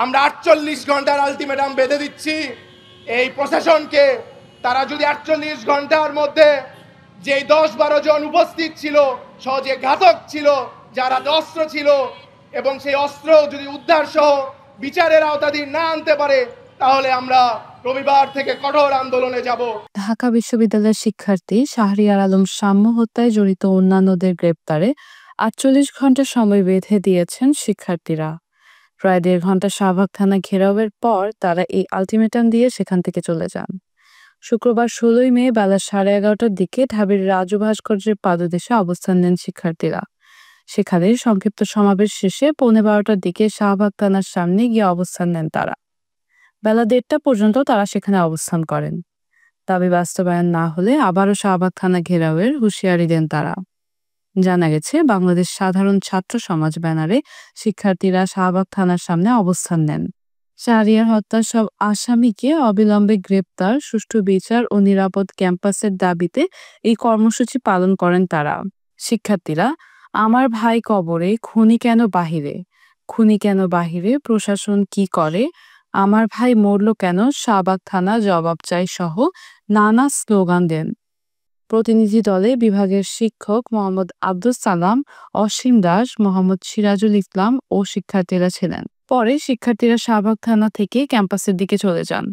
আমরা 48 ঘন্টার আলটিমেটাম বেঁধে দিচ্ছি এই প্রশাসনকে। তারা যদি 48 ঘন্টার মধ্যে যেই 10-12 জন উপস্থিত ছিল, সহজে ঘাতক ছিল, যারা অস্ত্র ছিল, এবং সেই অস্ত্র যদি উদ্ধার সহ বিচারের আওতাধীন না আনতে পারে, তাহলে আমরা রবিবার থেকে কঠোর আন্দোলনে যাব। ঢাকা বিশ্ববিদ্যালয়ের শিক্ষার্থী শাহরিয়ার আলম সাম্য হত্যায় জড়িত অন্যান্যদের গ্রেপ্তারে 48 ঘন্টা সময় বেঁধে দিয়েছেন শিক্ষার্থীরা। প্রায় 1.5 ঘন্টা শাহবাগ থানা ঘেরাওয়ের পর তারা এই আলটিমেটাম দিয়ে সেখান থেকে চলে যান। শুক্রবার 16 মে বেলা 11:30টার দিকে ঢাবির রাজু ভাস্কর্যের পাদদেশে অবস্থান নেন শিক্ষার্থীরা। সেখানে সংক্ষিপ্ত সমাবেশ শেষে 11:15টার দিকে শাহবাগ থানার সামনে গিয়ে অবস্থান নেন তারা। বেলা 1:30টা পর্যন্ত তারা সেখানে অবস্থান করেন। দাবি বাস্তবায়ন না হলে আবারও শাহবাগ থানা ঘেরাওয়ের হুঁশিয়ারি দেন তারা। জানা গেছে, বাংলাদেশ সাধারণ ছাত্র সমাজ ব্যানারে শিক্ষার্থীরা শাহবাগ থানার সামনে অবস্থান নেন। শাহরিয়ার হত্যার সব আসামিকে অবিলম্বে গ্রেপ্তার, সুষ্ঠু বিচার ও নিরাপদ ক্যাম্পাসের দাবিতে এই কর্মসূচি পালন করেন তারা। শিক্ষার্থীরা আমার ভাই কবরে, খুনি কেন বাহিরে, খুনি কেন বাহিরে, প্রশাসন কি করে, আমার ভাই মরল কেন, শাহবাগ থানা জবাব চাই সহ নানা স্লোগান দেন। প্রতিনিধি দলে বিভাগের শিক্ষক মোহাম্মদ আব্দুস সালাম, অসীম দাস, মোহাম্মদ সিরাজুল ইসলাম ও শিক্ষার্থীরা ছিলেন। পরে শিক্ষার্থীরা শাহবাগ থানা থেকে ক্যাম্পাসের দিকে চলে যান।